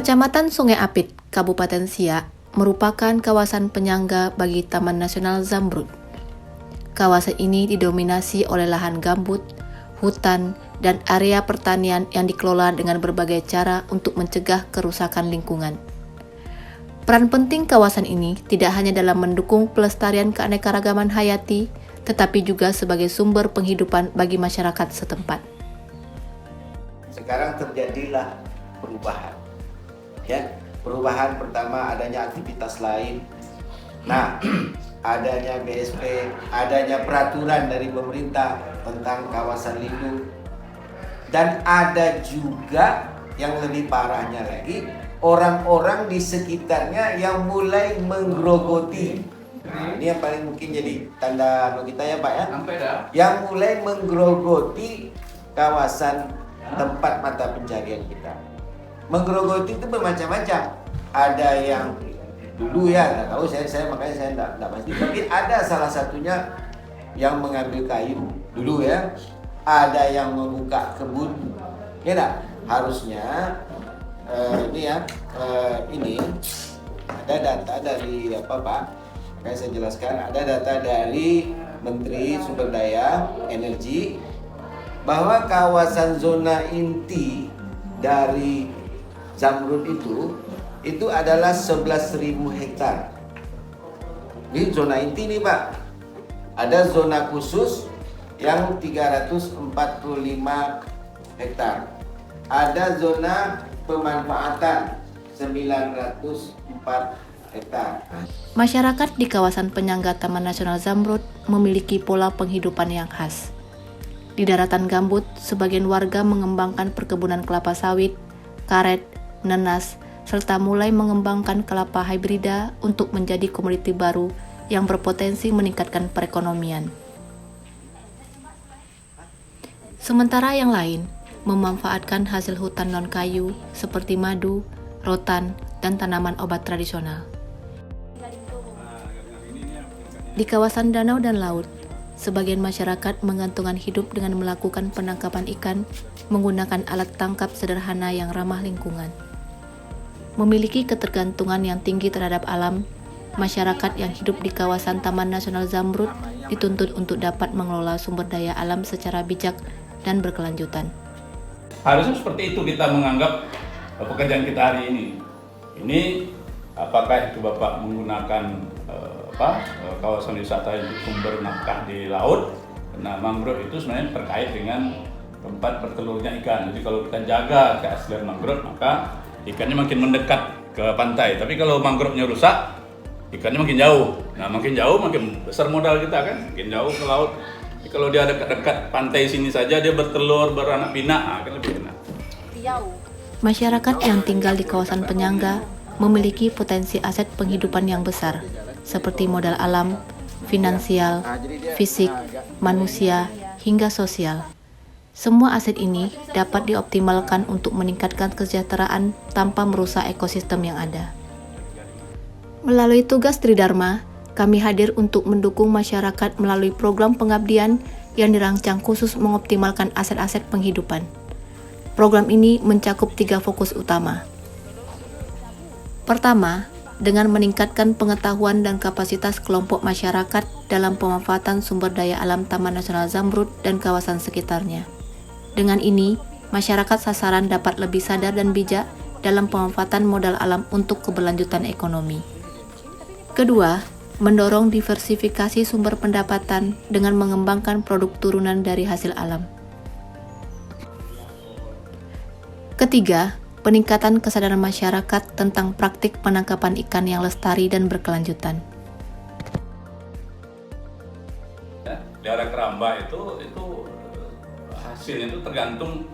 Kecamatan Sungai Apit, Kabupaten Siak, merupakan kawasan penyangga bagi Taman Nasional Zamrud. Kawasan ini didominasi oleh lahan gambut, hutan, dan area pertanian yang dikelola dengan berbagai cara untuk mencegah kerusakan lingkungan. Peran penting kawasan ini tidak hanya dalam mendukung pelestarian keanekaragaman hayati, tetapi juga sebagai sumber penghidupan bagi masyarakat setempat. Sekarang terjadilah perubahan. Ya, perubahan pertama adanya aktivitas lain. Nah, adanya BSP, adanya peraturan dari pemerintah tentang kawasan lindung. Dan ada juga yang lebih parahnya lagi, orang-orang di sekitarnya yang mulai menggerogoti. Nah, ini yang paling mungkin jadi tanda kita ya Pak ya. Yang mulai menggerogoti kawasan tempat mata pencarian kita. Menggerogoti itu bermacam-macam. Ada yang dulu ya, nggak tahu saya makanya saya nggak pasti. Tapi ada salah satunya yang mengambil kayu dulu ya. Ada yang membuka kebun. Ya enggak? Harusnya ini ada data dari apa Pak? Kayak saya jelaskan, ada data dari Menteri Sumber Daya Energi bahwa kawasan zona inti dari Zamrud itu adalah 11.000 hektar. Ini zona inti nih Pak. Ada zona khusus yang 345 hektar. Ada zona pemanfaatan 904 hektar. Masyarakat di kawasan penyangga Taman Nasional Zamrud memiliki pola penghidupan yang khas. Di daratan gambut, sebagian warga mengembangkan perkebunan kelapa sawit, karet, nenas, serta mulai mengembangkan kelapa hibrida untuk menjadi komoditi baru yang berpotensi meningkatkan perekonomian. Sementara yang lain memanfaatkan hasil hutan non-kayu seperti madu, rotan, dan tanaman obat tradisional. Di kawasan danau dan laut, sebagian masyarakat menggantungkan hidup dengan melakukan penangkapan ikan menggunakan alat tangkap sederhana yang ramah lingkungan. Memiliki ketergantungan yang tinggi terhadap alam, masyarakat yang hidup di kawasan Taman Nasional Zamrud dituntut untuk dapat mengelola sumber daya alam secara bijak dan berkelanjutan. Harusnya seperti itu kita menganggap pekerjaan kita hari ini. Ini apakah itu Bapak menggunakan kawasan wisata untuk sumber nafkah di laut. Nah, mangrove itu sebenarnya terkait dengan tempat bertelurnya ikan. Jadi kalau kita jaga keaslian mangrove, maka ikannya makin mendekat ke pantai. Tapi kalau mangrove-nya rusak, ikannya makin jauh. Nah, makin jauh makin besar modal kita kan, makin jauh ke laut. Jadi kalau dia dekat-dekat pantai sini saja dia bertelur, beranak pinak, kan lebih enak. Masyarakat yang tinggal di kawasan penyangga memiliki potensi aset penghidupan yang besar, seperti modal alam, finansial, fisik, manusia, hingga sosial. Semua aset ini dapat dioptimalkan untuk meningkatkan kesejahteraan tanpa merusak ekosistem yang ada. Melalui tugas Tridharma, kami hadir untuk mendukung masyarakat melalui program pengabdian yang dirancang khusus mengoptimalkan aset-aset penghidupan. Program ini mencakup 3 fokus utama. Pertama, dengan meningkatkan pengetahuan dan kapasitas kelompok masyarakat dalam pemanfaatan sumber daya alam Taman Nasional Zamrud dan kawasan sekitarnya. Dengan ini, masyarakat sasaran dapat lebih sadar dan bijak dalam pemanfaatan modal alam untuk keberlanjutan ekonomi. Kedua, mendorong diversifikasi sumber pendapatan dengan mengembangkan produk turunan dari hasil alam. Ketiga, peningkatan kesadaran masyarakat tentang praktik penangkapan ikan yang lestari dan berkelanjutan. Pelihara keramba itu hasilnya itu tergantung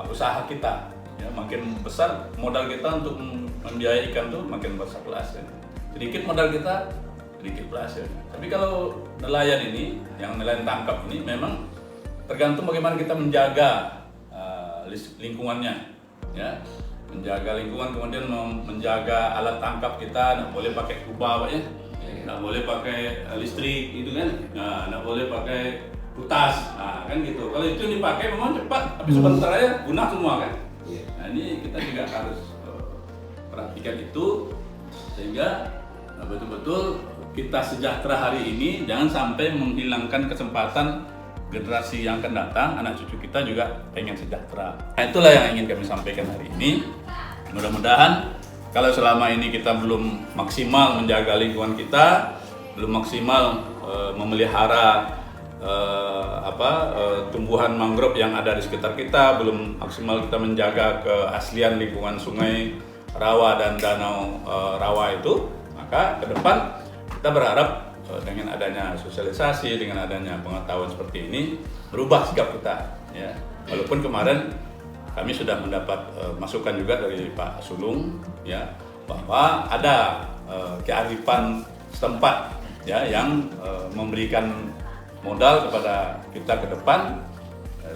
usaha kita. Ya, makin besar modal kita untuk membiayai ikan itu makin besar hasilnya. Sedikit modal kita, sedikit hasilnya. Tapi kalau nelayan ini, yang nelayan tangkap ini memang tergantung bagaimana kita menjaga lingkungannya, ya, menjaga lingkungan, kemudian menjaga alat tangkap kita, nggak boleh pakai kubah, Pak, ya, nggak boleh pakai listrik, gitu kan, nggak boleh pakai kutas, kan gitu. Kalau itu dipakai memang cepat, tapi sebentar aja punah semua kan. Nah, ini kita juga harus perhatikan itu sehingga betul-betul kita sejahtera hari ini, jangan sampai menghilangkan kesempatan generasi yang akan datang, anak cucu kita juga pengen sejahtera. Nah, itulah yang ingin kami sampaikan hari ini. Mudah-mudahan kalau selama ini kita belum maksimal menjaga lingkungan kita, belum maksimal memelihara tumbuhan mangrove yang ada di sekitar kita, belum maksimal kita menjaga keaslian lingkungan sungai rawa dan danau rawa itu, maka ke depan kita berharap dengan adanya sosialisasi, dengan adanya pengetahuan seperti ini, berubah sikap kita. Ya. Walaupun kemarin kami sudah mendapat masukan juga dari Pak Sulung, ya, bahwa ada kearifan setempat, ya, yang memberikan modal kepada kita ke depan,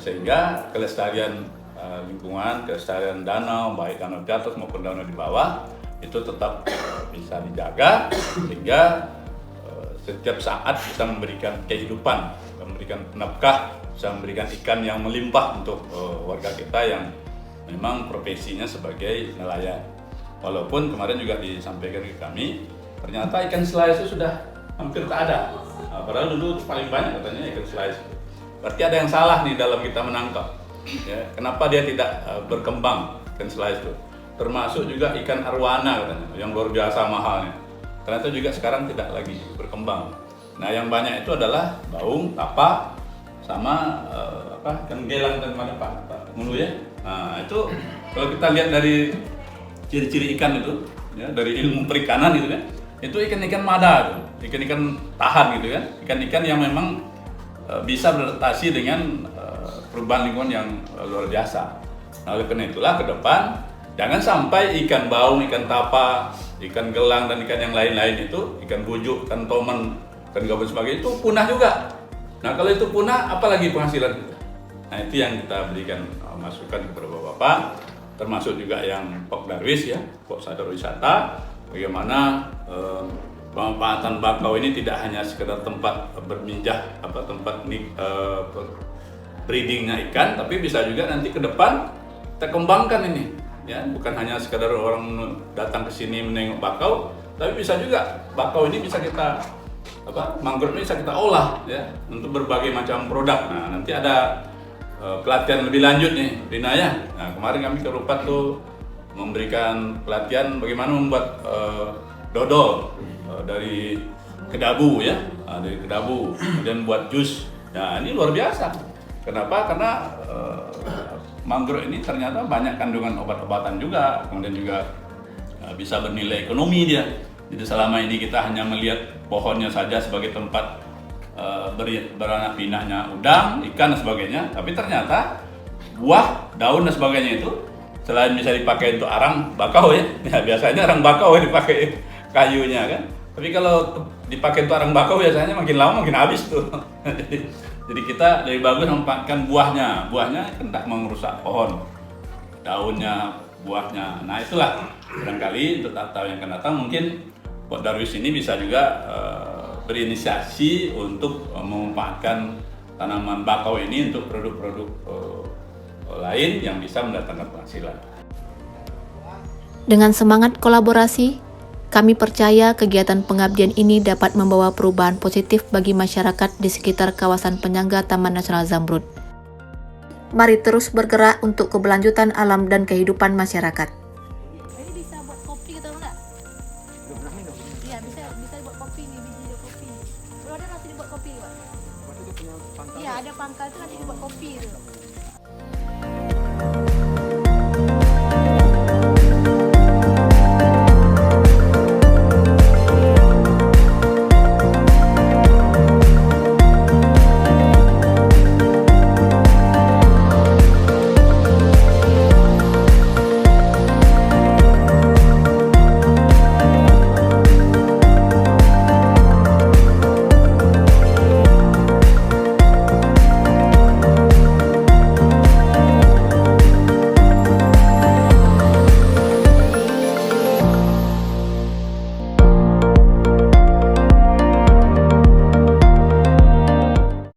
sehingga kelestarian lingkungan, kelestarian danau, baik danau di atas maupun danau di bawah, itu tetap bisa dijaga, sehingga setiap saat bisa memberikan kehidupan, memberikan nafkah, bisa memberikan ikan yang melimpah untuk warga kita yang memang profesinya sebagai nelayan. Walaupun kemarin juga disampaikan ke kami, ternyata ikan slice itu sudah hampir tak ada. Padahal dulu paling banyak katanya ikan slice. Berarti ada yang salah nih dalam kita menangkap. Ya, kenapa dia tidak berkembang ikan slice itu? Termasuk juga ikan arwana katanya, yang luar biasa mahalnya. Ternyata juga sekarang tidak lagi berkembang. Nah, yang banyak itu adalah baung, tapa, sama ikan gelang dan mana Pak Mulu ya. Nah, itu kalau kita lihat dari ciri-ciri ikan itu, ya, dari ilmu perikanan gitu kan, itu ikan-ikan mada, ikan-ikan tahan gitu kan, ikan-ikan yang memang bisa beradaptasi dengan perubahan lingkungan yang luar biasa. Nah, oleh karena itulah ke depan jangan sampai ikan baung, ikan tapa, ikan gelang dan ikan yang lain-lain itu, ikan bujuk, ikan tomen, ikan gabus sebagainya itu punah juga. Nah, kalau itu punah, apalagi penghasilan kita? Nah, itu yang kita berikan masukan kepada Bapak-bapak, termasuk juga yang Pok Darwis ya, Pok Sadar Wisata, bagaimana pemanfaatan bakau ini tidak hanya sekedar tempat berminjak, tempat breedingnya ikan, tapi bisa juga nanti ke depan kita kembangkan ini. Ya, bukan hanya sekedar orang datang ke sini menengok bakau, tapi bisa juga bakau ini bisa kita mangrove ini bisa kita olah ya untuk berbagai macam produk. Nah, nanti ada pelatihan lebih lanjut nih, Rina ya. Nah, kemarin kami ke Rupat tuh memberikan pelatihan bagaimana membuat dodol dari kedabu ya, dari kedabu, kemudian buat jus. Nah, ini luar biasa. Kenapa? Karena mangrove ini ternyata banyak kandungan obat-obatan juga, kemudian juga bisa bernilai ekonomi dia. Jadi selama ini kita hanya melihat pohonnya saja sebagai tempat beranak pinahnya udang, ikan dan sebagainya, tapi ternyata buah, daun dan sebagainya itu selain bisa dipakai untuk arang bakau ya, biasanya arang bakau ya dipakai kayunya kan. Tapi kalau dipakai untuk arang bakau biasanya makin lama makin habis tuh. Jadi kita lebih bagus memanfaatkan buahnya kan tak merusak pohon, daunnya, buahnya. Nah, itulah barangkali untuk tahun yang akan datang mungkin Pok Darwis ini bisa juga berinisiasi untuk memanfaatkan tanaman bakau ini untuk produk-produk lain yang bisa mendatangkan penghasilan. Dengan semangat kolaborasi, kami percaya kegiatan pengabdian ini dapat membawa perubahan positif bagi masyarakat di sekitar kawasan penyangga Taman Nasional Zamrud. Mari terus bergerak untuk keberlanjutan alam dan kehidupan masyarakat. Ini bisa buat kopi gitu enggak? Belum pernah minum. Iya, bisa buat kopi nih, biji kopi. Kalau ada nanti dibuat kopi, Pak. Waktu itu punya pangkal. Iya, ada pangkal itu nanti dibuat kopi itu.